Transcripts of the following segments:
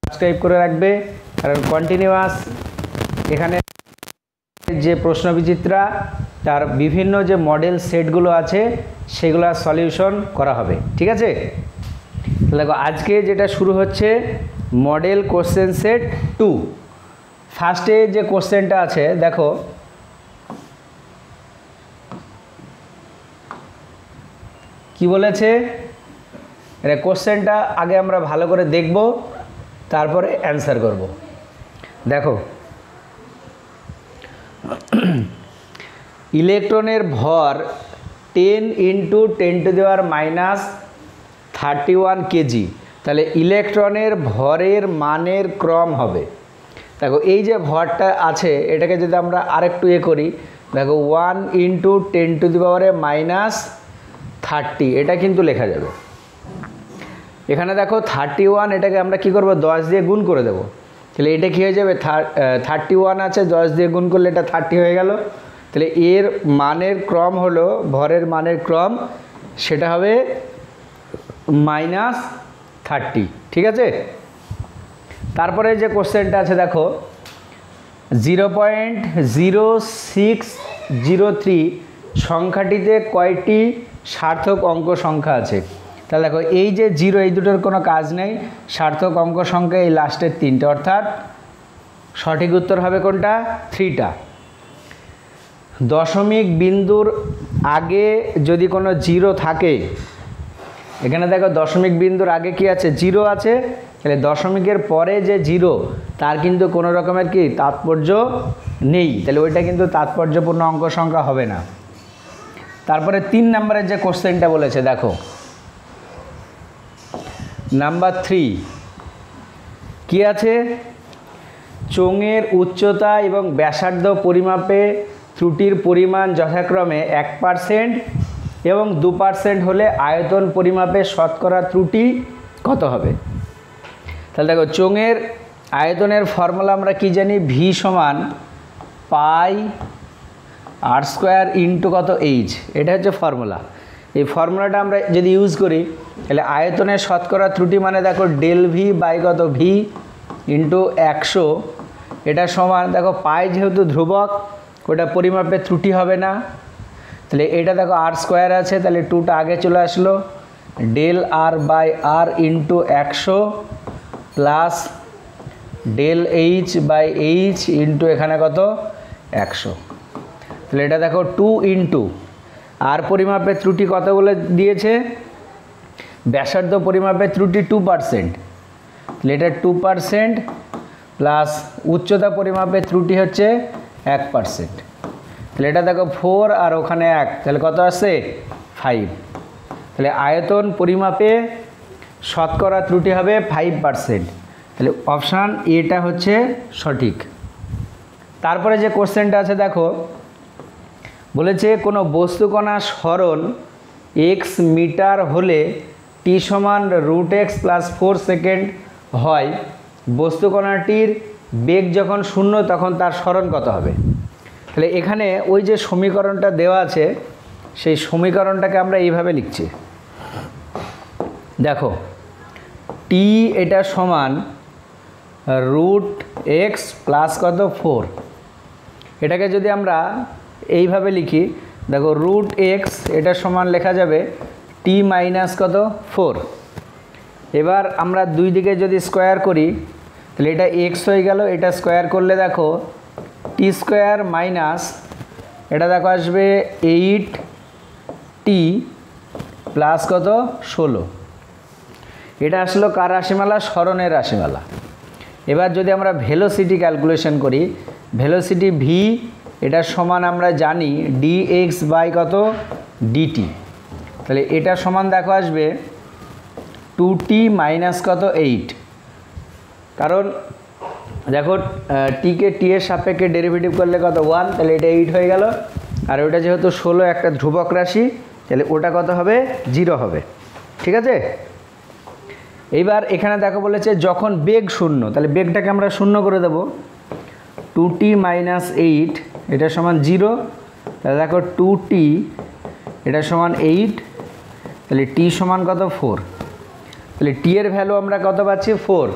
Subscribe করে রাখবে, কারণ কন্টিনিউয়াস এখানে যে প্রশ্ন বিচিত্রা তার বিভিন্ন যে মডেল সেটগুলো আছে সেগুলো সলিউশন করা হবে। ঠিক আছে, দেখো আজকে যেটা শুরু হচ্ছে মডেল কোশ্চেন সেট 2। ফার্স্টে যে কোশ্চেনটা আছে দেখো, কি বলেছে, এটা কোশ্চেনটা আগে আমরা ভালো করে দেখব, তারপরে অ্যান্সার করব। দেখো, ইলেকট্রনের ভর 10 × 10⁻31 কেজি, তাহলে ইলেকট্রনের ভরের মানের ক্রম হবে। দেখো এই যে ভরটা আছে এটাকে যদি আমরা আরেকটু করি, দেখো 1 × 10⁻30 এটা কিন্তু লেখা যাবে। এখানে দেখো 31, এটাকে আমরা কি করব, 10 দিয়ে গুণ করে দেব। তাহলে এটা কি হয়ে যাবে, 31 আছে, 10 দিয়ে গুণ করলে এটা 30 হয়ে গেল। তাহলে এর মানের ক্রম হলো, ভরের মানের ক্রম সেটা হবে -30। ঠিক আছে, তারপরে যে কোশ্চেনটা আছে দেখো, 0.0603 সংখ্যাটিতে কয়টি সার্থক অঙ্ক সংখ্যা আছে? তাহলে দেখো এই যে 0, এই দুটোর কোনো কাজ নেই, সার্থক অঙ্ক সংখ্যা এই লাস্টের 3টে, অর্থাৎ সঠিক উত্তর হবে কোনটা, 3টা। দশমিক বিন্দুর আগে যদি কোনো 0 থাকে, এখানে দেখো দশমিক বিন্দুর আগে কি আছে, 0 আছে, তাহলে দশমিকের পরে যে 0 তার কিন্তু কোনো রকমের কি তাৎপর্য নেই, তাহলে ওইটা কিন্তু তাৎপর্যপূর্ণ অঙ্ক সংখ্যা হবে না। তারপরে 3 নম্বরের যে কোশ্চেনটা বলেছে দেখো, নাম্বার 3 কি আছে, চোঙের উচ্চতা এবং ব্যাসার্ধ পরিমাপে ত্রুটির পরিমাণ যথাক্রমে 1% এবং 2% হলে আয়তন পরিমাপে শতকরা ত্রুটি কত হবে? তাহলে দেখো চোঙের আয়তনের ফর্মুলা আমরা কি জানি, V = πr² ইন্টু কত h, এটা হচ্ছে ফর্মুলা। এই ফর্মুলাটা আমরা যদি ইউজ করি তাহলে আয়তনের শতকরা ত্রুটি মানে দেখো ∆V বাই কত V ইন্টু 100, এটা সমান দেখো পাই যেহেতু ধ্রুবক ওটা পরিমাপে ত্রুটি হবে না, তাহলে এটা দেখো r² আছে, তাহলে 2টা আগে চলে আসলো, ∆r/r into 100 plus ∆h/h into এখানে কত 100। তাহলে এটা দেখো 2 ইন্টু আর পরিমাপে ত্রুটি কত বলে দিয়েছে, ব্যাসার্ধ পরিমাপে ত্রুটি 2%, তাহলে এটা 2% প্লাস উচ্চতা পরিমাপে ত্রুটি হচ্ছে 1%, তাহলে এটা দেখো 4 আর ওখানে 1, তাহলে কত আসছে 5। তাহলে আয়তন পরিমাপে শতকরা ত্রুটি হবে 5%, তাহলে অপশান এটা হচ্ছে সঠিক। তারপরে যে কোশ্চেনটা আছে দেখো, বলেছে কোনো বস্তুকণা সরণ x মিটার হলে t = √x + 4 সেকেন্ড হয়, বস্তুকণাটির বেগ যখন 0 তখন তার সরণ কত হবে? তাহলে এখানে ওই যে সমীকরণটা দেওয়া আছে সেই সমীকরণটাকে আমরা এইভাবে লিখছি, দেখো t এটা সমান √x প্লাস কত 4, এটাকে যদি আমরা এইভাবে লিখি, দেখো √x এটা সমান লেখা যাবে t মাইনাস কত 4। এবার আমরা দুই দিকে যদি স্কোয়ার করি তাহলে এটা x হয়ে গেল, এটা স্কোয়ার করলে দেখো t² মাইনাস এটা দেখো আসবে 8t প্লাস কত 16, এটা আসলো কার রাশিমালা, সরণের রাশিমালা। এবার যদি আমরা ভেলোসিটি ক্যালকুলেশন করি, ভেলোসিটি v এটা সমান আমরা জানি dx বাই কত dt, তাহলে এটা সমান দেখো আসবে 2t মাইনাস কত 8, কারণ দেখো টিকে টি এর সাপেক্ষে ডেরিভেটিভ করলে কত 1, তাহলে এটা 8 হয়ে গেল, আর ওটা যেহেতু 16 একটা ধ্রুবক রাশি তাহলে ওটা কত হবে 0 হবে। ঠিক আছে, এইবার এখানে দেখো বলেছে যখন বেগ 0, তাহলে বেগটাকে আমরা 0 করে দেব, 2t মাইনাস 8 এটা সমান 0, তাহলে দেখো 2t এটা সমান 8, তাহলে t সমান কত 4, তাহলে t এর ভ্যালু আমরা কত পাচ্ছি 4,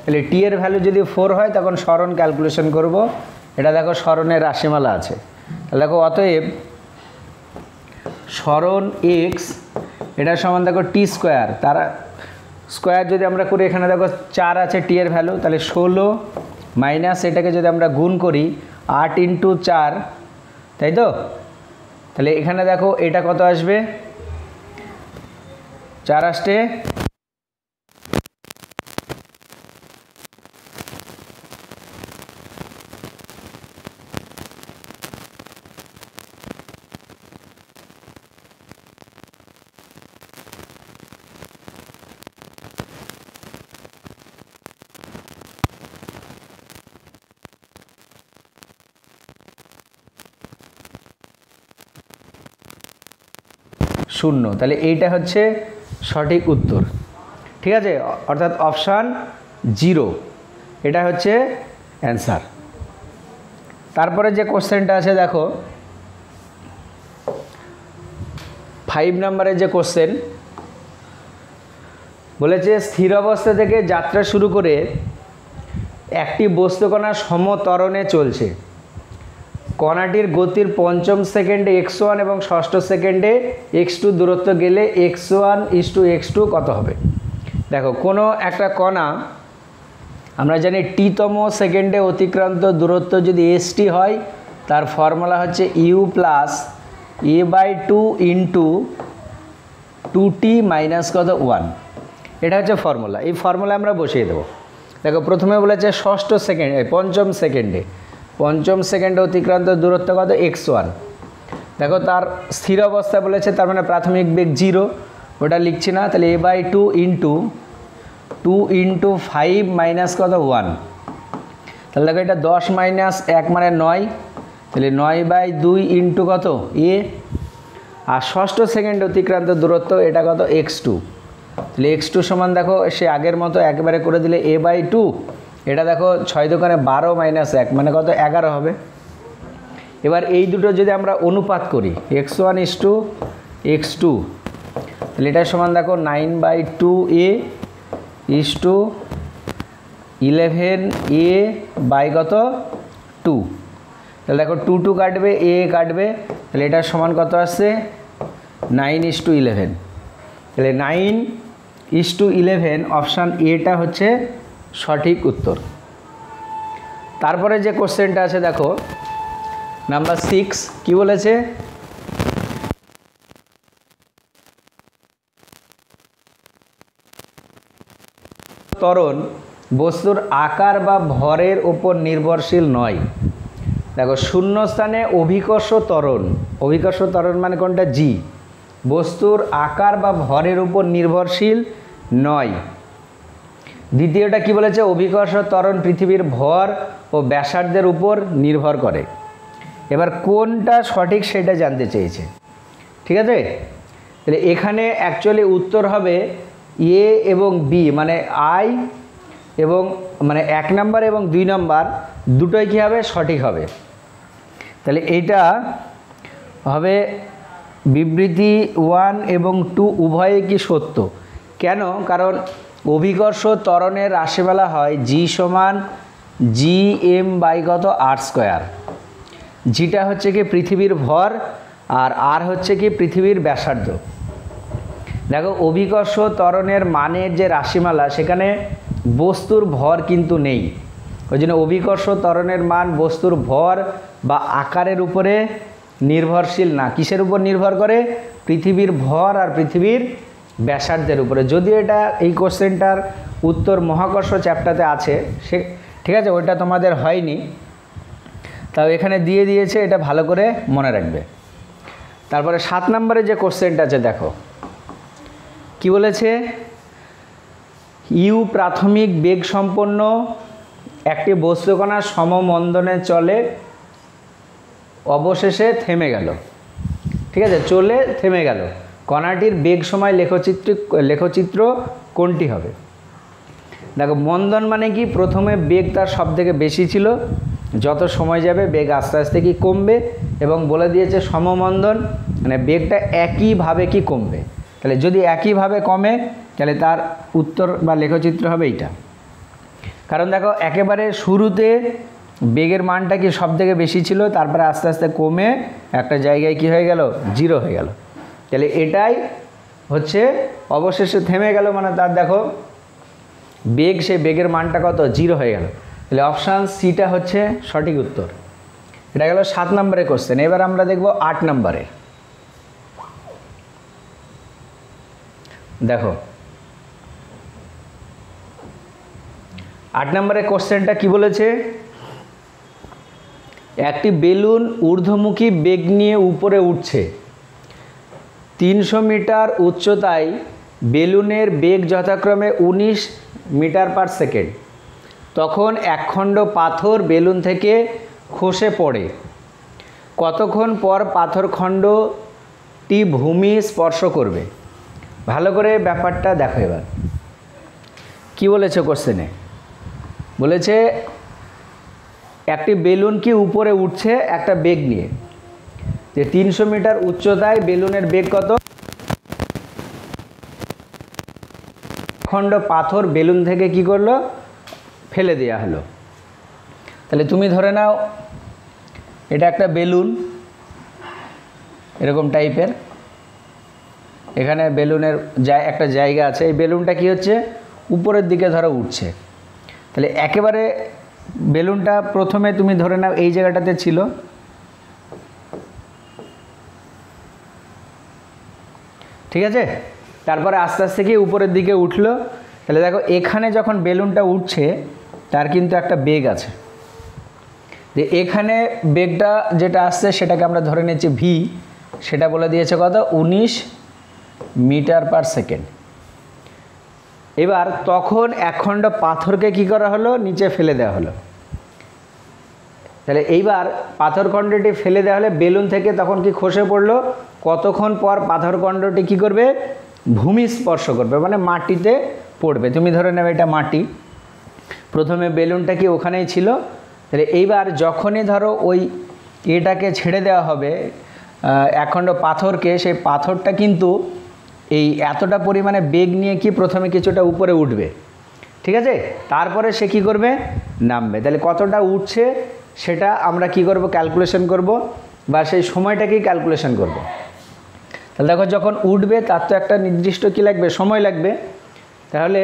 তাহলে টি এর ভ্যালু যদি 4 হয় তখন সরণ ক্যালকুলেশন করব। এটা দেখো সরণের রাশিমালা আছে, তাহলে দেখো অতএব সরণ এক্স এটা সমান দেখো টি স্কোয়ার, তার স্কোয়ার যদি আমরা করি এখানে দেখো 4 আছে টি এর ভ্যালু, তাহলে 16 মাইনাস এটাকে যদি আমরা গুণ করি 8 × 4, তাই তো? তাহলে এখানে দেখো এটা কত আসবে, 4 আসতে 0। তাহলে এইটা হচ্ছে সঠিক উত্তর, ঠিক আছে? অর্থাৎ অপশান 0 এটা হচ্ছে অ্যান্সার। তারপরে যে কোশ্চেনটা আছে দেখো 5 নম্বরের যে কোশ্চেন বলেছে, স্থির অবস্থা থেকে যাত্রা শুরু করে একটি বস্তুকণা সমত্বরণে চলছে। কণাটির গতির 5ম সেকেন্ডে x1 এবং 6ষ্ঠ সেকেন্ডে x2 দূরত্ব গেলে x1 = x2 কত হবে? দেখো কোনো একটা কণা আমরা জানি tতম সেকেন্ডে অতিক্রান্ত দূরত্ব যদি st হয় তার ফর্মুলা হচ্ছে u + a/2 × 2t - কত 1। এটা হচ্ছে ফর্মুলা, এই ফর্মুলা আমরা বসিয়ে দেবো। দেখো প্রথমে বলেছে 6ষ্ঠ সেকেন্ডে 5ম সেকেন্ডে 5ম সেকেন্ডে অতিক্রান্ত দূরত্ব কত x1। দেখো তার স্থির অবস্থা বলেছে, তার মানে প্রাথমিক বেগ 0, ওটা লিখছি না। তাহলে a/2 × 2 × 5 - কত 1। তাহলে দেখো এটা 10 - 1 মানে 9, তাহলে 9/2 × কত a। আর 6ষ্ঠ সেকেন্ড অতিক্রান্ত দূরত্ব এটা কত x2। তাহলে x2 সমান দেখো সে আগের মতো একবারে করে দিলে a/2, এটা দেখো 6 দোকানে 12 - 1 মানে কত 11 হবে। এবার এই দুটো যদি আমরা অনুপাত করি x1 = x2, তাহলে এটা সমান দেখো 9/2a = 11a কত 2। তাহলে দেখো 2 2 কাটবে, a কাটবে, তাহলে এটা সমান কত আসছে 9:11। তাহলে 9:11 অপশান এটা হচ্ছে সঠিক উত্তর। তারপরে যে কোশ্চেনটা আছে দেখো নাম্বার 6 কি বলেছে, ত্বরণ বস্তুর আকার বা ভরের উপর নির্ভরশীল নয়। দেখো শূন্যস্থানে অভিকর্ষ ত্বরণ, অভিকর্ষ ত্বরণ মানে কোনটা g, বস্তুর আকার বা ভরের উপর নির্ভরশীল নয়। দ্বিতীয়টা কি বলেছে, অভিকর্ষ ত্বরণ পৃথিবীর ভর ও ব্যাসার্ধের উপর নির্ভর করে। এবার কোনটা সঠিক সেটা জানতে চেয়েছে, ঠিক আছে? তাহলে এখানে অ্যাকচুয়ালি উত্তর হবে এ এবং বি, মানে আই এবং মানে 1 নম্বর এবং 2 নম্বর দুটোই কী হবে সঠিক হবে। তাহলে এইটা হবে বিবৃতি 1 এবং 2 উভয়ে কি সত্য। কেন? কারণ অভিকর্ষ ত্বরণের রাশিমালা হয় g = gm/ কত r²। জিটা হচ্ছে কি পৃথিবীর ভর আর আর হচ্ছে কি পৃথিবীর ব্যাসার্ধ। দেখো অভিকর্ষ ত্বরণের মানের যে রাশিমালা সেখানে বস্তুর ভর কিন্তু নেই, ওই জন্য অভিকর্ষ ত্বরণের মান বস্তুর ভর বা আকারের উপরে নির্ভরশীল না। কিসের উপর নির্ভর করে? পৃথিবীর ভর আর পৃথিবীর ব্যাসার্ধের উপরে। যদিও এটা এই কোশ্চেনটার উত্তর মহাকর্ষ চ্যাপ্টারে আছে, সে ঠিক আছে, ওইটা তোমাদের হয়নি, তাও এখানে দিয়ে দিয়েছে, এটা ভালো করে মনে রাখবে। তারপরে 7 নম্বরে যে কোশ্চেনটা আছে দেখো কি বলেছে, ইউ প্রাথমিক বেগ সম্পন্ন একটি বস্তুকণা সমমন্দনে চলে অবশেষে থেমে গেল। ঠিক আছে, চলে থেমে গেল, কণাটির বেগ সময় লেখচিত্র কোনটি হবে? দেখো মন্দন মানে কি, প্রথমে বেগ তার সব থেকে বেশি ছিল, যত সময় যাবে বেগ আস্তে আস্তে কি কমবে, এবং বলে দিয়েছে সমমন্দন মানে বেগটা একইভাবে কি কমবে। তাহলে যদি একইভাবে কমে তাহলে তার উত্তর বা লেখচিত্র হবে এইটা। কারণ দেখো একেবারে শুরুতে বেগের মানটা কি সব থেকে বেশি ছিল, তারপরে আস্তে আস্তে কমে একটা জায়গায় কি হয়ে গেল, 0 হয়ে গেল। তাহলে এটাই হচ্ছে অবশেষে থেমে গেল, মানে তার দেখো বেগ, সেই বেগের মানটা কত, 0 হয়ে গেল। তাহলে অপশান সিটা হচ্ছে সঠিক উত্তর। এটা গেল 7 নম্বরের কোশ্চেন। এবার আমরা দেখব 8 নম্বরে। দেখো 8 নম্বরের কোশ্চেনটা কি বলেছে, একটি বেলুন ঊর্ধ্বমুখী বেগ নিয়ে উপরে উঠছে। 300 মিটার উচ্চতায় বেলুনের বেগ যথাক্রমে 19 মিটার পার সেকেন্ড। তখন একখণ্ড পাথর বেলুন থেকে খসে পড়ে। কতক্ষণ পর পাথরখণ্ডটি ভূমি স্পর্শ করবে? ভালো করে ব্যাপারটা দেখো। এবার কি বলেছে কোশ্চেনে, বলেছে একটি বেলুন কি উপরে উঠছে একটা বেগ নিয়ে, যে 300 মিটার উচ্চতায় বেলুনের বেগ কত, খণ্ড পাথর বেলুন থেকে কি করলো, ফেলে দেওয়া হলো। তাহলে তুমি ধরে নাও এটা একটা বেলুন এরকম টাইপের, এখানে বেলুনের একটা জায়গা আছে, এই বেলুনটা কি হচ্ছে, উপরের দিকে ধরো উঠছে। তাহলে একেবারে বেলুনটা প্রথমে তুমি ধরে নাও এই জায়গাটাতে ছিল, ঠিক আছে, তারপরে আস্তে আস্তে কি উপরের দিকে উঠলো। তাহলে দেখো এখানে যখন বেলুনটা উঠছে তার কিন্তু একটা বেগ আছে, যে এখানে বেগটা যেটা আসছে সেটাকে আমরা ধরে নিচ্ছি ভি, সেটা বলে দিয়েছে কত, 19 মিটার পার সেকেন্ড। এবার তখন একখণ্ড পাথরকে কি করা হলো, নিচে ফেলে দেওয়া হলো। তাহলে এইবার পাথরখণ্ডটি ফেলে দেওয়া হলে বেলুন থেকে তখন কি খসে পড়লো, কতক্ষণ পর পাথরখণ্ডটি কি করবে, ভূমি স্পর্শ করবে, মানে মাটিতে পড়বে। তুমি ধরে নেবে এটা মাটি, প্রথমে বেলুনটা কি ওখানেই ছিল। তাহলে এইবার যখনই ধরো ওই এটাকে ছেড়ে দেওয়া হবে একখণ্ড পাথরকে, সেই পাথরটা কিন্তু এই এতটা পরিমাণে বেগ নিয়ে কি প্রথমে কিছুটা উপরে উঠবে, ঠিক আছে, তারপরে সে কি করবে, নামবে। তাহলে কতটা উঠছে সেটা আমরা কি করব, ক্যালকুলেশন করব, বা সেই সময়টাকেই ক্যালকুলেশন করব। তাহলে দেখো যখন উঠবে তার তো একটা নির্দিষ্ট কি লাগবে, সময় লাগবে। তাহলে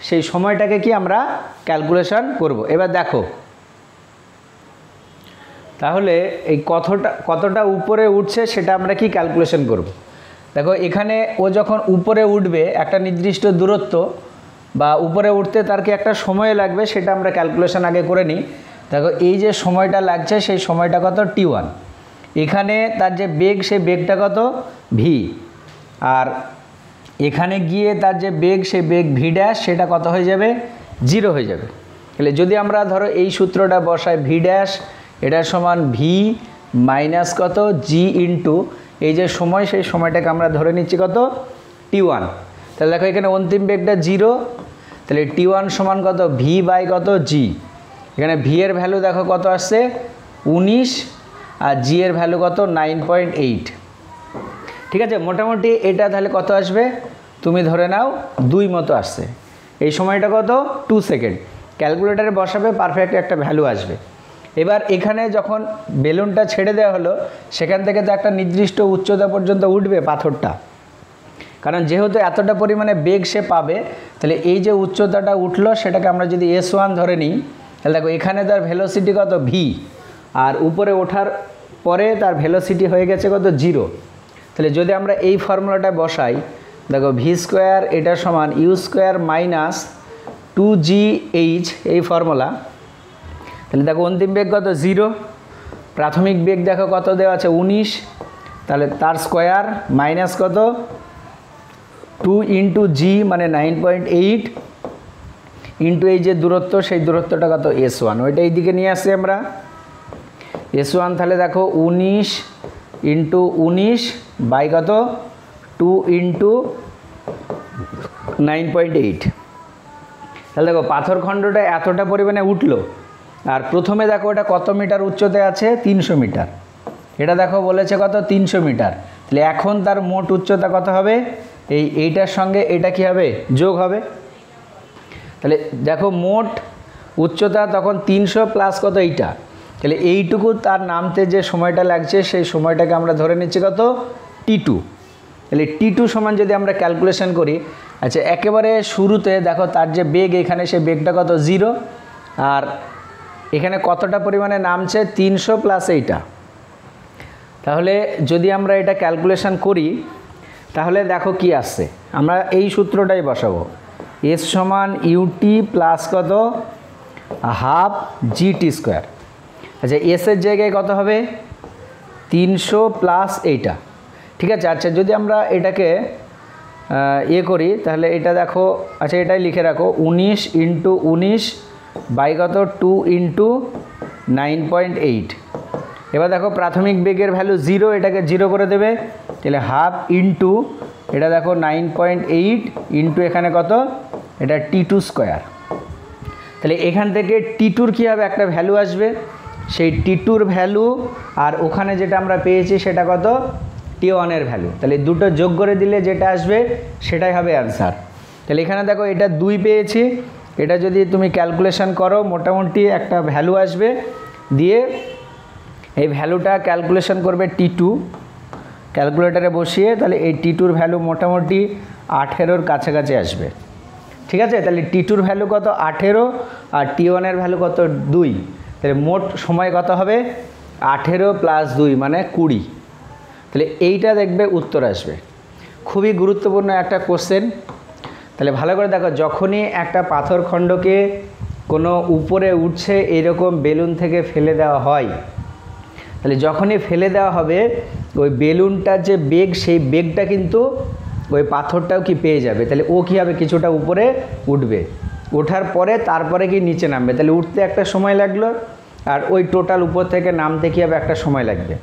সেই সময়টাকে কি আমরা ক্যালকুলেশন করব। এবার দেখো তাহলে এই কতটা উপরে উঠছে সেটা আমরা কি ক্যালকুলেশন করব। দেখো এখানে ও যখন উপরে উঠবে একটা নির্দিষ্ট দূরত্ব বা উপরে উঠতে তার কি একটা সময় লাগবে, সেটা আমরা ক্যালকুলেশন আগে করে নিই। দেখো এই যে সময়টা লাগছে সেই সময়টা কত, t1। এখানে তার যে বেগ সেই বেগটা কত, ভি। আর এখানে গিয়ে তার যে বেগ সেই বেগ ভি ড্যাশ, সেটা কত হয়ে যাবে, 0 হয়ে যাবে। তাহলে যদি আমরা ধরো এই সূত্রটা বসাই, ভি ড্যাশ এটা সমান ভি মাইনাস কত, জি ইন্টু এই যে সময়, সেই সময়টাকে আমরা ধরে নিচ্ছি কত, t1। তাহলে দেখো এখানে অন্তিম বেগটা 0, তাহলে t1 সমান কত, ভি বাই কত, জি। এখানে ভি এর ভ্যালু দেখো কত আসছে, 19, আর জি এর ভ্যালু কত, 9.8। ঠিক আছে, মোটামুটি এটা তাহলে কত আসবে, তুমি ধরে নাও 2 মতো আসছে। এই সময়টা কত, 2 সেকেন্ড। ক্যালকুলেটারে বসাবে, পারফেক্ট একটা ভ্যালু আসবে। এবার এখানে যখন বেলুনটা ছেড়ে দেওয়া হলো, সেখান থেকে তো একটা নির্দিষ্ট উচ্চতা পর্যন্ত উঠবে পাথরটা, কারণ যেহেতু এতটা পরিমাণে বেগ সে পাবে। তাহলে এই যে উচ্চতাটা উঠলো সেটাকে আমরা যদি S1 ধরে নিই, তাহলে দেখো এখানে তার ভেলোসিটি কত, ভি, আর উপরে ওঠার পরে তার ভেলোসিটি হয়ে গেছে কত, 0। তাহলে যদি আমরা এই ফর্মুলাটা বসাই, দেখো ভি স্কোয়ার এটা সমান ইউ স্কোয়ার মাইনাস 2gh, এই ফর্মুলা। তাহলে দেখো অন্তিম বেগ কত, 0। প্রাথমিক বেগ দেখো কত দেওয়া আছে, 19। তাহলে তার স্কোয়ার মাইনাস কত, 2 ইন্টু জি মানে 9.8 ইন্টু এই যে দূরত্ব, সেই দূরত্বটা কত, S1। ওইটা এই দিকে নিয়ে আসছি আমরা, S1। তাহলে দেখো 19 ইন্টু 19 বাই কত, 2 ইন্টু 9.8। তাহলে দেখো পাথরখণ্ডটা এতটা পরিমাণে উঠলো। আর প্রথমে দেখো এটা কত মিটার উচ্চতায় আছে, 300 মিটার। এটা দেখো বলেছে কত, 300 মিটার। তাহলে এখন তার মোট উচ্চতা কত হবে, এইটার সঙ্গে এটা কি হবে, যোগ হবে। তাহলে দেখো মোট উচ্চতা তখন 300 প্লাস কত এইটা, তাহলে এইটুকু তার নামতে যে সময়টা লাগছে সেই সময়টাকে আমরা ধরে নিচ্ছি কত T2। তাহলে T2 সমান যদি আমরা ক্যালকুলেশন করি, আচ্ছা একেবারে শুরুতে দেখো তার যে বেগ এখানে সেই বেগটা কত 0, আর এখানে কতটা পরিমাণে নামছে 300 প্লাস এইটা। তাহলে যদি আমরা এটা ক্যালকুলেশন করি তাহলে দেখো কি আসছে, আমরা এই সূত্রটাই বসাবো, S সমান UT প্লাস কত হাফ GT²। আচ্ছা এসের জায়গায় কত হবে 300 প্লাস এইটা, ঠিক আছে। আচ্ছা যদি আমরা এটাকে করি তাহলে এটা দেখো, আচ্ছা এটাই লিখে রাখো 19 × 19 বাই কত 2 × 9.8। এবার দেখো প্রাথমিক বেগের ভ্যালু 0, এটাকে 0 করে দেবে, তাহলে হাফ ইন্টু এটা দেখো 9.8 ইন্টু এখানে কত এটা T2²। তাহলে এখান থেকে T2-র কী হবে একটা ভ্যালু আসবে, সেই T2-র ভ্যালু আর ওখানে যেটা আমরা পেয়েছি সেটা কত T1-এর ভ্যালু, তাহলে দুটো যোগ করে দিলে যেটা আসবে সেটাই হবে অ্যান্সার। তাহলে এখানে দেখো এটা 2 পেয়েছি, এটা যদি তুমি ক্যালকুলেশন করো মোটামুটি একটা ভ্যালু আসবে, দিয়ে এই ভ্যালুটা ক্যালকুলেশন করবে T2 ক্যালকুলেটারে বসিয়ে, তাহলে এই T2-র ভ্যালু মোটামুটি 18-র কাছাকাছি আসবে, ঠিক আছে। তাহলে T2-র ভ্যালু কত 18 আর T1-এর ভ্যালু কত 2, তাহলে মোট সময় কত হবে 18 প্লাস 2 মানে 20। তাহলে এইটা দেখবে উত্তর আসবে। খুবই গুরুত্বপূর্ণ একটা কোশ্চেন। তাহলে ভালো করে দেখো, যখনই একটা পাথর খণ্ডকে কোনো উপরে উঠছে এরকম বেলুন থেকে ফেলে দেওয়া হয়, তাহলে যখনই ফেলে দেওয়া হবে ওই বেলুনটার যে বেগ সেই বেগটা কিন্তু ওই পাথরটাও কি পেয়ে যাবে, তাহলে ও কী হবে কিছুটা উপরে উঠবে, ওঠার পরে তারপরে কি নিচে নামবে, তাহলে উঠতে একটা সময় লাগলো আর ওই টোটাল উপর থেকে নামতে কী হবে একটা সময় লাগবে,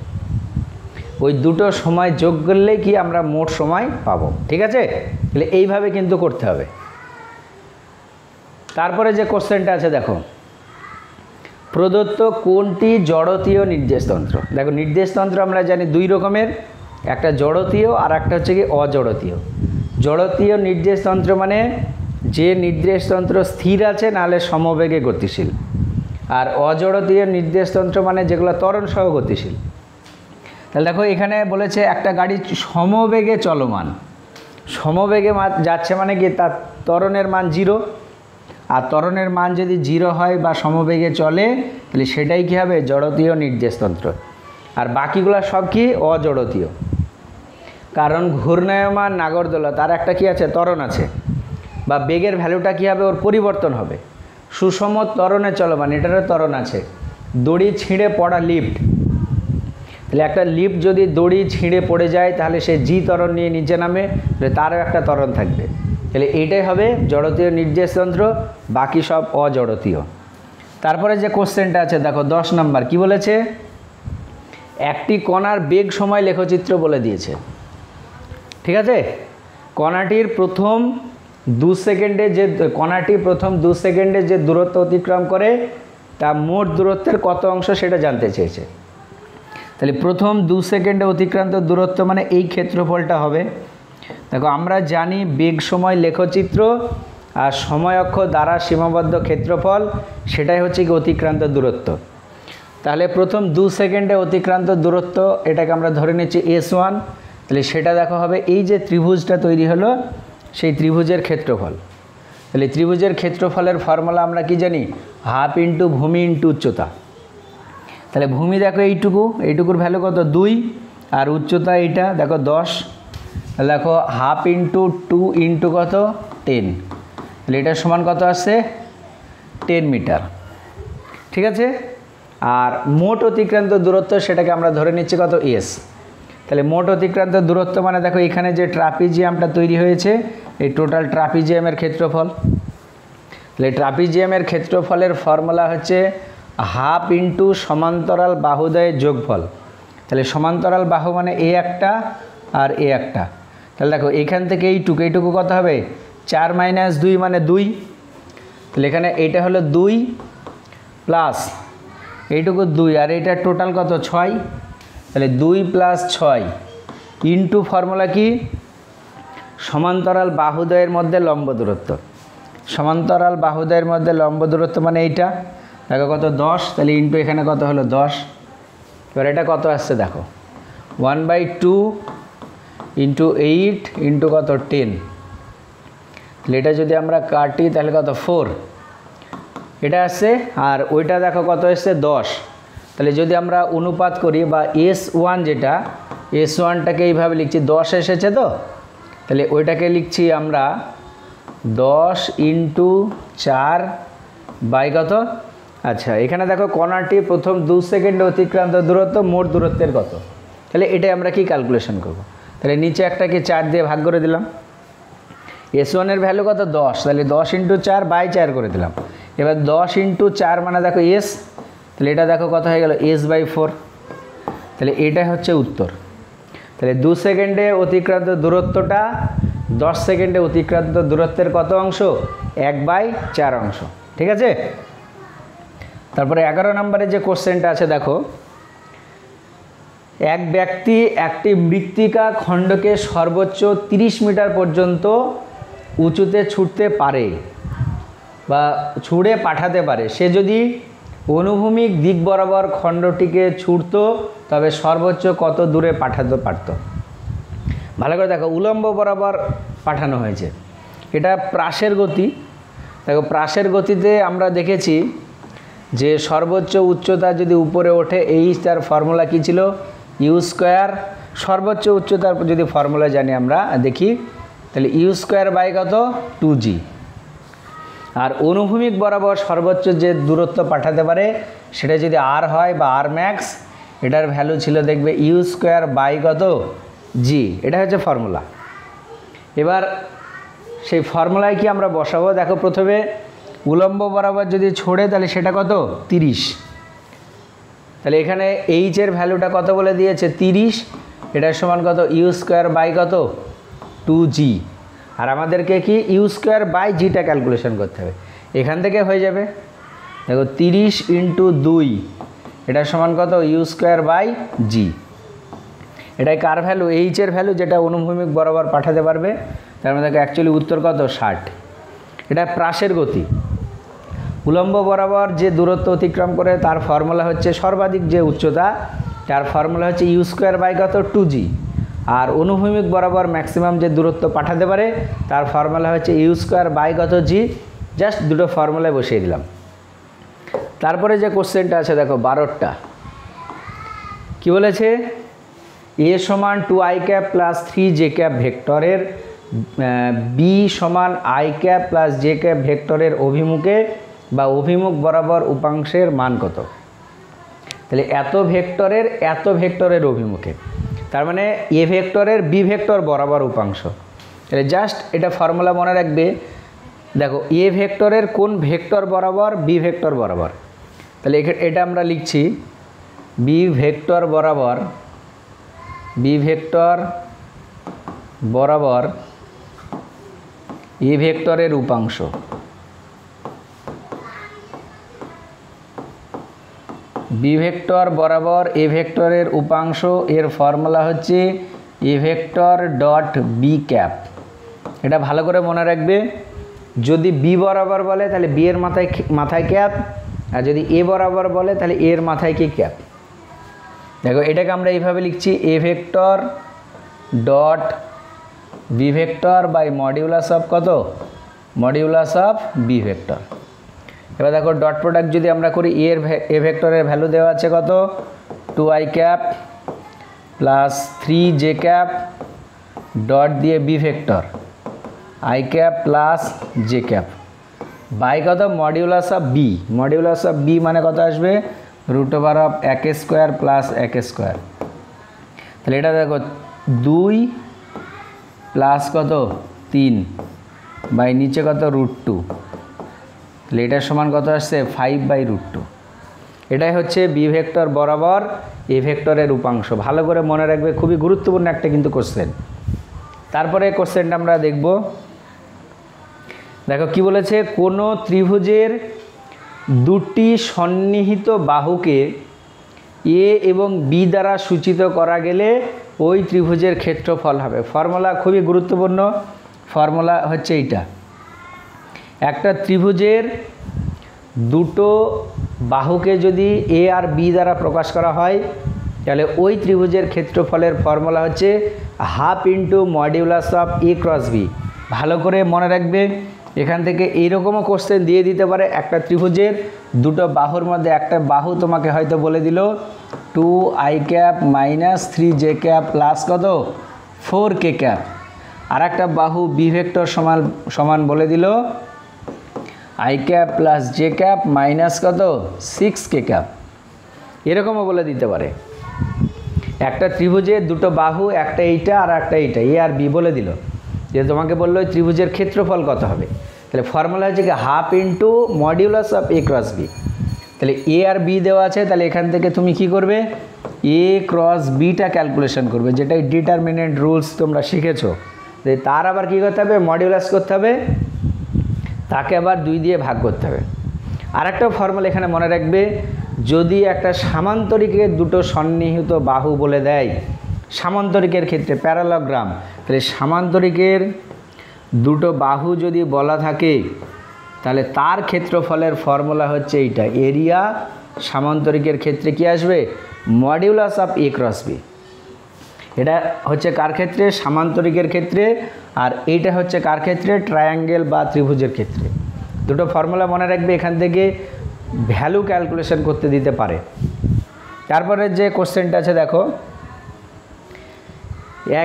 ওই দুটো সময় যোগ করলেই কি আমরা মোট সময় পাবো, ঠিক আছে। তাহলে এইভাবে কিন্তু করতে হবে। তারপরে যে কোশ্চেনটা আছে দেখো, প্রদত্ত কোনটি জড়তীয় নির্দেশতন্ত্র। দেখো নির্দেশতন্ত্র আমরা জানি 2 রকমের, একটা জড়তীয় আর একটা হচ্ছে কি অজড়তীয়। জড়তীয় নির্দেশতন্ত্র মানে যে নির্দেশতন্ত্র স্থির আছে নাহলে সমবেগে গতিশীল, আর অজড়তীয় নির্দেশতন্ত্র মানে যেগুলো ত্বরণ সহ গতিশীল। তাহলে দেখো এখানে বলেছে একটা গাড়ি সমবেগে চলমান, সমবেগে যাচ্ছে মানে কি তার ত্বরণের মান 0, আর ত্বরণের মান যদি 0 হয় বা সমবেগে চলে তাহলে সেটাই কী হবে জড়তীয় নির্দেশতন্ত্র, আর বাকিগুলো সব কি অজড়তীয়। কারণ ঘূর্ণায়মান নাগরদোলা তার একটা কি আছে ত্বরণ আছে, বা বেগের ভ্যালুটা কী হবে ওর পরিবর্তন হবে। সুষম ত্বরণে চলমান এটারও ত্বরণ আছে। দড়ি ছিঁড়ে পড়া লিফট, তাহলে একটা লিফট যদি দড়ি ছিঁড়ে পড়ে যায় তাহলে সে জি ত্বরণ নিয়ে নিচে নামে, তাহলে তারও একটা ত্বরণ থাকবে। তাহলে এইটাই হবে জড়তীয় নির্দেশতন্ত্র, বাকি সব অজড়তীয়। তারপরে যে কোশ্চেনটা আছে দেখো 10 নম্বর কি বলেছে, একটি কণার বেগ সময় লেখচিত্র বলে দিয়েছে, ঠিক আছে। কণাটির প্রথম 2 সেকেন্ডে যে প্রথম 2 সেকেন্ডে যে দূরত্ব অতিক্রম করে তা মোট দূরত্বের কত অংশ সেটা জানতে চেয়েছে। তাহলে প্রথম 2 সেকেন্ডে অতিক্রান্ত দূরত্ব মানে এই ক্ষেত্রফলটা হবে। দেখো আমরা জানি বেগ সময় লেখচিত্র আর সময় অক্ষ দ্বারা সীমাবদ্ধ ক্ষেত্রফল সেটাই হচ্ছে কি অতিক্রান্ত দূরত্ব। তাহলে প্রথম 2 সেকেন্ডে অতিক্রান্ত দূরত্ব এটাকে আমরা ধরে নিচ্ছি S1, তাহলে সেটা দেখো হবে এই যে ত্রিভুজটা তৈরি হলো সেই ত্রিভুজের ক্ষেত্রফল। তাহলে ত্রিভুজের ক্ষেত্রফলের ফর্মুলা আমরা কি জানি, হাফ ইন্টু ভূমি ইন্টু উচ্চতা। তাহলে ভূমি দেখো এইটুকুর ভ্যালু কত 2, আর উচ্চতা এইটা দেখো 10, তাহলে দেখো হাফ ইন্টু 2 ইন্টু কত 10, তাহলে এটার সমান কত আসছে 10 মিটার, ঠিক আছে। আর মোট অতিক্রান্ত দূরত্ব সেটাকে আমরা ধরে নিচ্ছি কত S। তাহলে মোট অতিক্রান্ত দূরত্ব মানে দেখো এখানে যে ট্রাপিজিয়ামটা তৈরি হয়েছে এই টোটাল ট্রাপিজিয়ামের ক্ষেত্রফল। তাহলে ট্রাপিজিয়ামের ক্ষেত্রফলের ফর্মুলা হচ্ছে হাফ ইন্টু সমান্তরাল বাহুদ্বয়ের যোগফল। তাহলে সমান্তরাল বাহু মানে এ একটা আর এ একটা, তাহলে দেখো এখান থেকে এইটুকু কত হবে 4 - 2 মানে 2, তাহলে এখানে এইটা হলো 2 প্লাস এইটুকু 2 আর এইটা টোটাল কত 6, তাহলে 2 + 6 ইন্টু ফর্মুলা কি সমান্তরাল বাহুদ্বয়ের মধ্যে লম্ব দূরত্ব। সমান্তরাল বাহুদ্বয়ের মধ্যে লম্ব দূরত্ব মানে এইটা, দেখো কত 10, তাহলে ইন্টু এখানে কত হলো 10। এবার এটা কত আসছে দেখো 1/2 ইন্টু 8 ইন্টু কত 10, তাহলে এটা যদি আমরা কাটি তাহলে কত 4 এটা আসছে। আর ওইটা দেখো কত এসছে 10, তাহলে যদি আমরা অনুপাত করি বা S1 যেটা S1টাকে এইভাবে লিখছি 10 এসেছে তো, তাহলে ওইটাকে লিখছি আমরা 10 ইন্টু 4 বাই কত। আচ্ছা এখানে দেখো কণাটি প্রথম 2 সেকেন্ডে অতিক্রান্ত দূরত্ব মোট দূরত্বের কত, তাহলে এটাই আমরা কি ক্যালকুলেশন করব। তাহলে নিচে একটাকে 4 দিয়ে ভাগ করে দিলাম, S1 এর ভ্যালু কত 10, তাহলে 10 ইন্টু 4 বাই 4 করে দিলাম। এবার 10 ইন্টু 4 মানে দেখো S, তাহলে এটা দেখো কত হয়ে গেল S/4, তাহলে এটাই হচ্ছে উত্তর। তাহলে 2 সেকেন্ডে অতিক্রান্ত দূরত্বটা 10 সেকেন্ডে অতিক্রান্ত দূরত্বের কত অংশ, 1/4 অংশ। ঠিক আছে। তারপরে 11 নম্বরে যে কোশ্চেনটা আছে দেখো, এক ব্যক্তি একটি মৃত্তিকা খণ্ডকে সর্বোচ্চ 30 মিটার পর্যন্ত উঁচুতে ছুটতে পারে বা ছুঁড়ে পাঠাতে পারে। সে যদি অনুভূমিক দিক বরাবর খণ্ডটিকে ছুঁড়ত তবে সর্বোচ্চ কত দূরে পাঠাতে পারত। ভালো করে দেখো, উলম্ব বরাবর পাঠানো হয়েছে, এটা প্রাসের গতি। দেখো প্রাসের গতিতে আমরা দেখেছি যে সর্বোচ্চ উচ্চতা যদি উপরে ওঠে, তার ফর্মুলা কী ছিল, U²। সর্বোচ্চ উচ্চতার যদি ফর্মুলা জানি আমরা দেখি, তাহলে U² বাই কত 2G। আর অনুভূমিক বরাবর সর্বোচ্চ যে দূরত্ব পাঠাতে পারে সেটা যদি R হয় বা R max, এটার ভ্যালু ছিল দেখবে U² বাই কত G। এটা হচ্ছে ফর্মুলা। এবার সেই ফর্মুলায় কি আমরা বসাবো, দেখো প্রথমে উলম্ব বরাবর যদি ছোড়ে তাহলে সেটা কত 30, তাহলে এখানে H এর ভ্যালুটা কত বলে দিয়েছে 30, এটার সমান কত U² বাই কত 2G। আর আমাদেরকে কি U² বাই Gটা ক্যালকুলেশন করতে হবে, এখান থেকে হয়ে যাবে। দেখো 30 ইন্টু 2 এটার সমান কত U² বাই G। এটাই কার ভ্যালু, H এর ভ্যালু, যেটা অনুভূমিক বরাবর পাঠাতে পারবে। তার মধ্যে দেখো অ্যাকচুয়ালি উত্তর কত 60। এটা প্রাসের গতি। উলম্ব বরাবর যে দূরত্ব অতিক্রম করে তার ফর্মুলা হচ্ছে সর্বাধিক যে উচ্চতা, তার ফর্মুলা হচ্ছে U² বাই কত 2G। আর অনুভূমিক বরাবর ম্যাক্সিমাম যে দূরত্ব পাঠাতে পারে তার ফর্মুলা হচ্ছে U² বাই কত G। জাস্ট দুটো ফর্মুলায় বসিয়ে দিলাম। তারপরে যে কোশ্চেনটা আছে দেখো 12টা, কি বলেছে, A সমান 2i cap plus 3j cap ভেক্টরের B সমান i cap plus j cap ভেক্টরের অভিমুখে বা অভিমুখ বরাবর উপাংশের মান কত। তাহলে এত ভেক্টরের অভিমুখে, তার মানে A ভেক্টরের B ভেক্টর বরাবর উপাংশ। তাহলে জাস্ট এটা ফর্মুলা মনে রাখবে। দেখো A ভেক্টরের কোন ভেক্টর বরাবর, B ভেক্টর বরাবর। তাহলে এটা আমরা লিখছি B ভেক্টর বরাবর A ভেক্টরের উপাংশ। B ভেক্টর বরাবর A ভেক্টরের উপাংশ, এর ফর্মুলা হচ্ছে A vector dot B cap. এটা ভালো করে মনে রাখবে। যদি B বরাবর বলে তাহলে B এর মাথায় ক্যাপ, আর যদি A বরাবর বলে তাহলে A এর মাথায় কি ক্যাপ। দেখো এটাকে আমরা এইভাবে লিখছি A vector dot B vector by modulus of কত, মডিউলাস অফ B ভেক্টর। এবার দেখো ডট প্রোডাক্ট যদি আমরা করি, A ভেক্টরের ভ্যালু দেওয়া আছে কত 2i cap plus 3j cap dot দিয়ে B vector i cap plus j cap by কত modulus of B। Modulus of B মানে কত আসবে, √অফ 1² প্লাস 1²। তাহলে এটা দেখো 2 প্লাস কত 3 বাই নিচে কত √2, তাহলে এটার সমান কত আসছে 5/√2। এটাই হচ্ছে B ভেক্টর বরাবর A ভেক্টরের উপাংশ। ভালো করে মনে রাখবে, খুবই গুরুত্বপূর্ণ একটা কিন্তু কোশ্চেন। তারপরে কোশ্চেনটা আমরা দেখব। দেখো কি বলেছে, কোনো ত্রিভুজের দুটি সন্নিহিত বাহুকে A এবং B দ্বারা সূচিত করা গেলে ওই ত্রিভুজের ক্ষেত্রফল হবে। ফর্মুলা খুবই গুরুত্বপূর্ণ, ফর্মুলা হচ্ছে এইটা। একটা ত্রিভুজের দুটো বাহুকে যদি এ আর বি দ্বারা প্রকাশ করা হয় তাহলে ওই ত্রিভুজের ক্ষেত্রফলের ফর্মুলা হচ্ছে half into modulus of A cross B. ভালো করে মনে রাখবে, এখান থেকে এইরকমও কোশ্চেন দিয়ে দিতে পারে। একটা ত্রিভুজের দুটো বাহুর মধ্যে একটা বাহু তোমাকে হয়তো বলে দিল 2i cap minus 3j cap plus কত 4k ক্যাপ, আর একটা বাহু বি ভেক্টর সমান সমান বলে দিল i cap plus j cap minus কত 6k ক্যাপ, এরকমও বলে দিতে পারে। একটা ত্রিভুজের দুটো বাহু, একটা এইটা আর একটা এইটা, এ আর বি বলে দিল, যে তোমাকে বললো ত্রিভুজের ক্ষেত্রফল কত হবে, তাহলে ফর্মুলা হচ্ছে কি half into modulus of A cross B. তাহলে এ আর বি দেওয়া আছে, তাহলে এখান থেকে তুমি কি করবে এ ক্রস বিটা ক্যালকুলেশন করবে, যেটাই ডিটারমিনেন্ট রুলস তোমরা শিখেছো। তার আবার কী করতে হবে মডিউলাস করতে হবে, তাকে আবার 2 দিয়ে ভাগ করতে হবে। আর একটা ফর্মুলা এখানে মনে রাখবে, যদি একটা সামান্তরিকের দুটো সন্নিহিত বাহু বলে দেয়, সামান্তরিকের ক্ষেত্রে প্যারালোগ্রাম, তাহলে সামান্তরিকের দুটো বাহু যদি বলা থাকে তাহলে তার ক্ষেত্রফলের ফর্মুলা হচ্ছে এইটা, এরিয়া সামান্তরিকের ক্ষেত্রে কি আসবে modulus of A cross B. এটা হচ্ছে কার ক্ষেত্রে সামান্তরিকের ক্ষেত্রে, আর এইটা হচ্ছে কার ক্ষেত্রে ট্রায়াঙ্গেল বা ত্রিভুজের ক্ষেত্রে। দুটো ফর্মুলা মনে রাখবে, এখান থেকে ভ্যালু ক্যালকুলেশন করতে দিতে পারে। তারপরে যে কোশ্চেনটা আছে দেখো,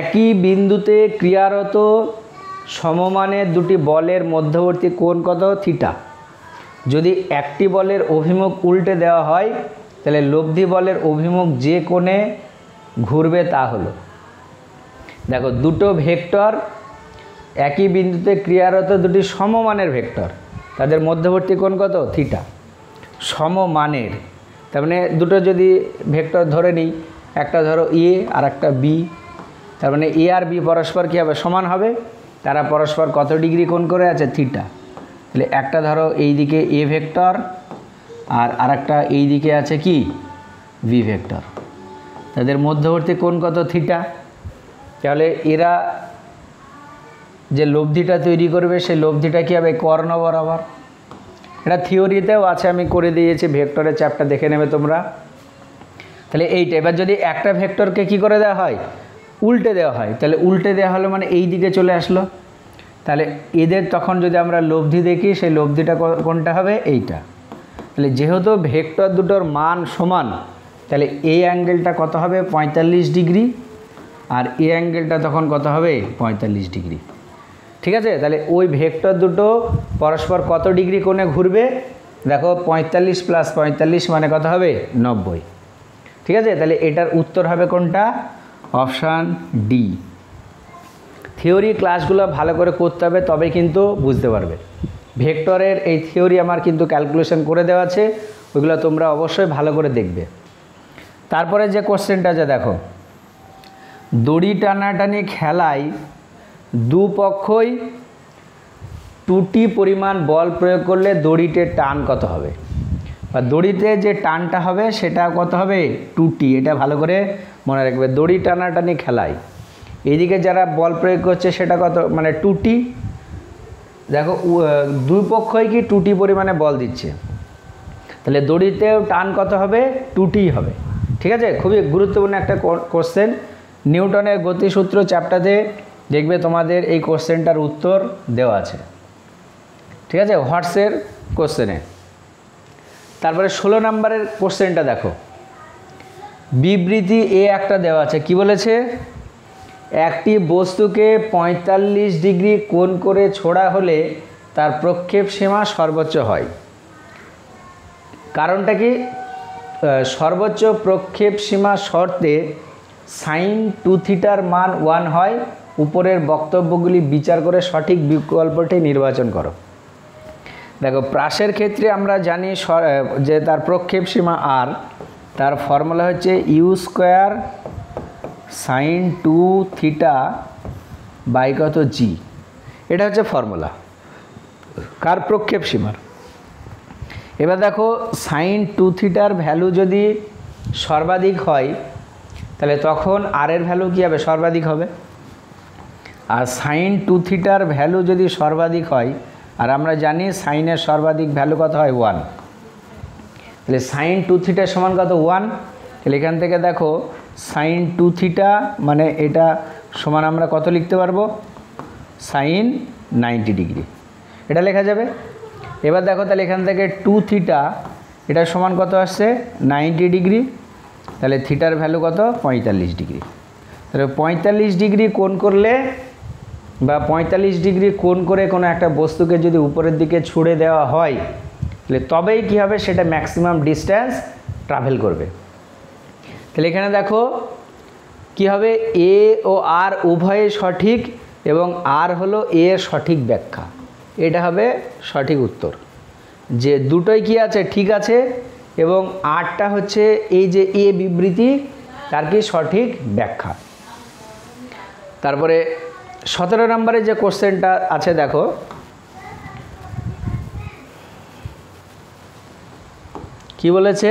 একই বিন্দুতে ক্রিয়ারত সমমানের দুটি বলের মধ্যবর্তী কোণ কত থিটা। যদি একটি বলের অভিমুখ উল্টে দেওয়া হয় তাহলে লব্ধি বলের অভিমুখ যে কোণে ঘুরবে তা হলো। দেখো দুটো ভেক্টর একই বিন্দুতে ক্রিয়ারত দুটি সমমানের ভেক্টর, তাদের মধ্যবর্তী কোণ কত থিটা। সমমানের তার মানে দুটো যদি ভেক্টর ধরে নিই, একটা ধরো এ আর একটা বি, তার মানে এ আর বি পরস্পর কী হবে সমান হবে, তারা পরস্পর কত ডিগ্রি কোণ করে আছে থিটা। তাহলে একটা ধরো এই দিকে এ ভেক্টর আর আরেকটা এই দিকে আছে কি বি ভেক্টর, তাদের মধ্যবর্তী কোণ কত থিটা। তাহলে এরা যে লব্ধিটা তৈরি করবে সেই লব্ধিটা কী হবে কর্ণ বরাবর। এটা থিওরিতেও আছে, আমি করে দিয়েছি, ভেক্টরের চ্যাপ্টার দেখে নেবে তোমরা। তাহলে এইটা এবার যদি একটা ভেক্টরকে কি করে দেওয়া হয় উল্টে দেওয়া হয়, তাহলে উল্টে দেওয়া হলো মানে এই দিকে চলে আসলো, তাহলে এদের তখন যদি আমরা লব্ধি দেখি সেই লব্ধিটা কোনটা হবে এইটা। তাহলে যেহেতু ভেক্টর দুটোর মান সমান, তাহলে এই অ্যাঙ্গেলটা কত হবে 45 ডিগ্রি, আর এই অ্যাঙ্গেলটা তখন কত হবে 45 ডিগ্রি। ঠিক আছে, তাহলে ওই ভেক্টর দুটো পরস্পর কত ডিগ্রি কোণে ঘুরবে, দেখো 45 প্লাস 45 মানে কত হবে 90। ঠিক আছে, তাহলে এটার উত্তর হবে কোনটা অপশান ডি। থিওরি ক্লাসগুলো ভালো করে করতে হবে, তবে কিন্তু বুঝতে পারবে। ভেক্টরের এই থিওরি আমার কিন্তু ক্যালকুলেশন করে দেওয়া আছে, ওইগুলো তোমরা অবশ্যই ভালো করে দেখবে। তারপরে যে কোশ্চেনটা আছে দেখো, দড়ি টানাটানি খেলায় দুপক্ষই 2t পরিমাণ বল প্রয়োগ করলে দড়িতে টান কত হবে, বা দড়িতে যে টানটা হবে সেটা কত হবে 2t। এটা ভালো করে মনে রাখবে, দড়ি টানাটানি খেলায় এইদিকে যারা বল প্রয়োগ করছে সেটা কত মানে 2t। দেখো দুই পক্ষই কি 2t পরিমাণে বল দিচ্ছে, তাহলে দড়িতেও টান কত হবে 2t হবে। ঠিক আছে, খুবই গুরুত্বপূর্ণ একটা কোশ্চেন। নিউটনের গতিসূত্র চ্যাপ্টারে দেখবে তোমাদের এই কোশ্চেনটার উত্তর দেওয়া আছে। ঠিক আছে, হোয়াটসের কোশ্চেনে। তারপরে 16 নম্বরের কোশ্চেনটা দেখো, বিবৃতি এ একটা দেওয়া আছে, কি বলেছে একটি বস্তুকে 45 ডিগ্রি কোণ করে ছোড়া হলে তার প্রক্ষেপ সীমা সর্বোচ্চ হয়। কারণটা কি, সর্বোচ্চ প্রক্ষেপ সীমা শর্তে sin 2 থিটার মান 1 হয়। উপরের বক্তব্যগুলি বিচার করে সঠিক বিকল্পটি নির্বাচন করো। দেখো প্রাসের ক্ষেত্রে আমরা জানি যে তার প্রক্ষেপ সীমা আর, তার ফর্মুলা হচ্ছে u² sin 2 থিটা বাই কত জি, এটা হচ্ছে ফর্মুলা কার প্রক্ষেপ সীমার। এবার দেখো sin 2 থিটার ভ্যালু যদি সর্বাধিক হয় তাহলে তখন আর এর ভ্যালু কী হবে সর্বাধিক হবে, আর sin 2 থিটার ভ্যালু যদি সর্বাধিক হয় আর আমরা জানি সাইনের সর্বাধিক ভ্যালু কত হয় 1, তাহলে সাইন 2 থিটা সমান কত 1। তাহলে এখান থেকে দেখো সাইন 2 থিটা মানে এটা সমান আমরা কত লিখতে পারবো, সাইন 90 ডিগ্রি, এটা লেখা যাবে। এবার দেখো তাহলে এখান থেকে 2 থিটা এটা সমান কত আসছে 90 ডিগ্রি, তাহলে থিটার ভ্যালু কত 45 ডিগ্রি। তাহলে 45 ডিগ্রি কোণ করলে বা 45 ডিগ্রি কোণ করে কোনো একটা বস্তুকে যদি উপরের দিকে ছুড়ে দেওয়া হয় তাহলে তবেই কী হবে, সেটা ম্যাক্সিমাম ডিস্ট্যান্স ট্রাভেল করবে। তাহলে এখানে দেখো কি হবে, এ ও আর উভয়ে সঠিক এবং আর হলো এ এর সঠিক ব্যাখ্যা, এটা হবে সঠিক উত্তর, যে দুটোই কি আছে ঠিক আছে এবং আরটা হচ্ছে এই যে এ বিবৃতি তার কি সঠিক ব্যাখ্যা। তারপরে 17 নম্বরে যে কোশ্চেনটা আছে দেখো, কি বলেছে,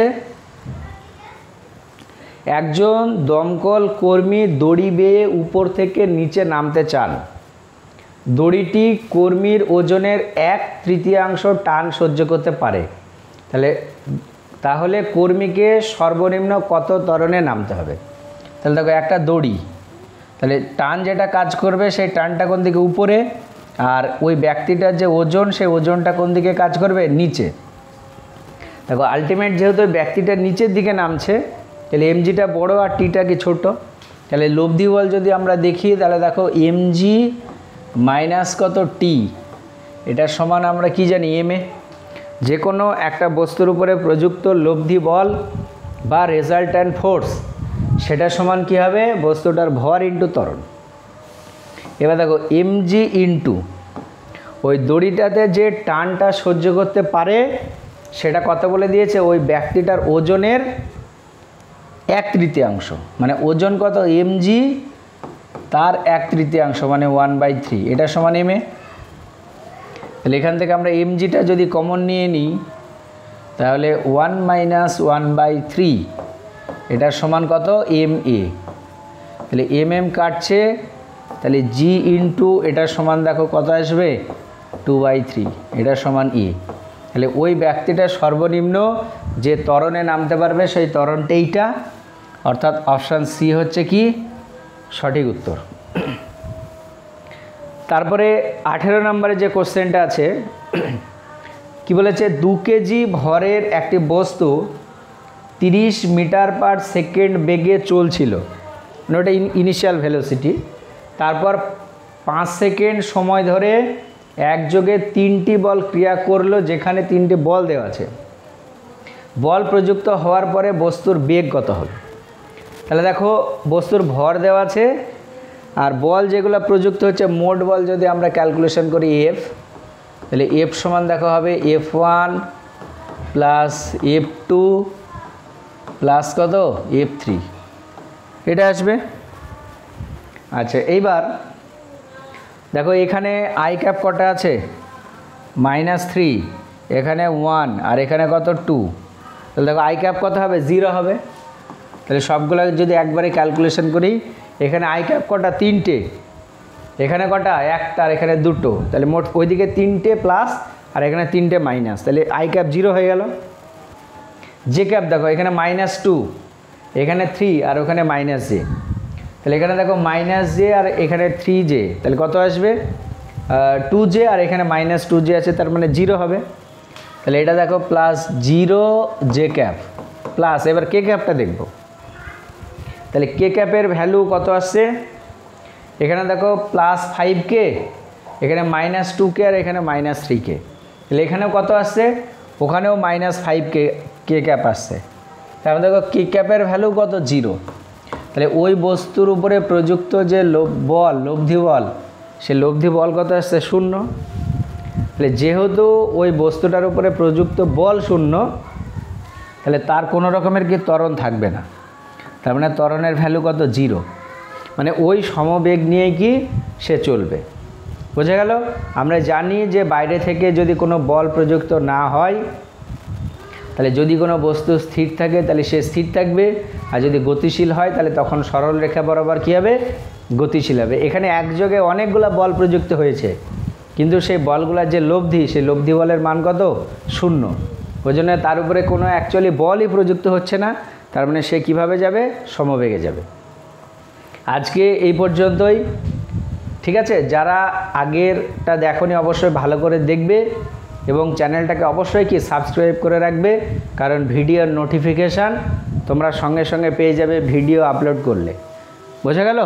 একজন দমকল কর্মী দড়ি বেয়ে উপর থেকে নিচে নামতে চান, দড়িটি কর্মীর ওজনের 1/3 টান সহ্য করতে পারে, তাহলে কর্মীকে সর্বনিম্ন কত ত্বরণে নামতে হবে। তাহলে দেখো একটা দড়ি, তাহলে টান যেটা কাজ করবে সেই টানটা কোন দিকে উপরে, আর ওই ব্যক্তিটার যে ওজন সেই ওজনটা কোন দিকে কাজ করবে নিচে। দেখো আলটিমেট যেহেতু ওই ব্যক্তিটা নিচের দিকে নামছে তাহলে এমজিটা বড় আর টিটা কি ছোট, তাহলে লব্ধি বল যদি আমরা দেখি তাহলে দেখো এমজি মাইনাস কত টি, এটার সমান আমরা কি জানি এম এ। যে কোনো একটা বস্তুর উপরে প্রযুক্ত লব্ধি বল বা রেজাল্ট্যান্ট ফোর্স সেটা সমান কি হবে, বস্তুটার ভর ইন্টু ত্বরণ। এবার দেখো এমজি ইন্টু ওই দড়িটাতে যে টানটা সহ্য করতে পারে সেটা কত বলে দিয়েছে, ওই ব্যক্তিটার ওজনের 1/3, মানে ওজন কত এমজি তার 1/3 মানে 1/3, এটা সমান এম এ। তাহলে এখান থেকে আমরা এমজিটা যদি কমন নিয়ে নিই তাহলে 1 - 1/3 এটার সমান কত এম এ। তাহলে এম এম কাটছে, তাহলে জি ইন্টু এটার সমান দেখো কত আসবে 2/3, এটার সমান এ। তাহলে ওই ব্যক্তিটার সর্বনিম্ন যে ত্বরণে নামতে পারবে সেই ত্বরণটা এইটা, অর্থাৎ অপশান সি হচ্ছে কি সঠিক উত্তর। তারপরে 18 নম্বরে যে কোশ্চেনটা আছে কি বলেছে, 2 কেজি ভরের একটি বস্তু 30 মিটার পার সেকেন্ড বেগে চলছিল, ওটা ইনিশিয়াল ভেলোসিটি, তারপর 5 সেকেন্ড সময় ধরে একযোগে 3টি বল ক্রিয়া করলো, যেখানে 3টি বল দেওয়া আছে, বল প্রযুক্ত হওয়ার পরে বস্তুর বেগ কত হবে। তাহলে দেখো বস্তুর ভর দেওয়া আছে আর বল যেগুলো প্রযুক্ত হচ্ছে মোট বল যদি আমরা ক্যালকুলেশন করি এফ, তাহলে এফ সমান দেখো হবে F1 প্লাস F2 প্লাস কত F3, এটা আসবে। আচ্ছা এইবার দেখো এখানে আই ক্যাপ কটা আছে -3, এখানে 1 আর এখানে কত 2, তাহলে দেখো আই ক্যাপ কত হবে 0 হবে। তাহলে সবগুলো যদি একবারে ক্যালকুলেশন করি, এখানে আই ক্যাপ কটা 3টে, এখানে কটা 1টা আর এখানে 2টো, তাহলে মোট ওইদিকে 3টে প্লাস আর এখানে 3টে মাইনাস, তাহলে আই ক্যাপ 0 হয়ে গেল। জে ক্যাপ দেখো এখানে -2, এখানে 3 আর ওখানে -j, তাহলে এখানে দেখো -j আর এখানে 3j, তাহলে কত আসবে 2j আর এখানে -2j আছে, তার মানে 0 হবে। তাহলে এটা দেখো প্লাস 0 জে ক্যাপ প্লাস, এবার কে ক্যাপটা দেখব, তাহলে কে ক্যাপের ভ্যালু কত আসছে, এখানে দেখো +5k, এখানে -2k আর এখানে -3k, তাহলে এখানেও কত আসছে, ওখানেও -5k কে ক্যাপ আসছে, তাহলে দেখো কে ক্যাপের ভ্যালু কত 0। তাহলে ওই বস্তুর উপরে প্রযুক্ত যে বল লব্ধি বল, সে লব্ধি বল কত আসছে 0। তাহলে যেহেতু ওই বস্তুটার উপরে প্রযুক্ত বল 0, তাহলে তার কোনো রকমের কি ত্বরণ থাকবে না, তার মানে ত্বরণের ভ্যালু কত 0, মানে ওই সমবেগ নিয়ে কি সে চলবে। বোঝা গেল। আমরা জানি যে বাইরে থেকে যদি কোনো বল প্রযুক্ত না হয় তাহলে যদি কোনো বস্তু স্থির থাকে তাহলে সে স্থির থাকবে, আর যদি গতিশীল হয় তাহলে তখন সরল রেখা বরাবর কী হবে গতিশীল হবে। এখানে একযোগে অনেকগুলো বল প্রযুক্ত হয়েছে, কিন্তু সেই বলগুলোর যে লব্ধি, সেই লব্ধি বলের মান কত? 0। ওই জন্য তার উপরে কোনো অ্যাকচুয়ালি বলই প্রযুক্ত হচ্ছে না, তার মানে সে কিভাবে যাবে? সমবেগে যাবে। আজকে এই পর্যন্তই, ঠিক আছে? যারা আগেরটা দেখোনি অবশ্যই ভালো করে দেখবে এবং চ্যানেলটাকে অবশ্যই কি সাবস্ক্রাইব করে রাখবে, কারণ ভিডিওর নোটিফিকেশান তোমরা সঙ্গে সঙ্গে পেয়ে যাবে ভিডিও আপলোড করলে। বোঝা গেল?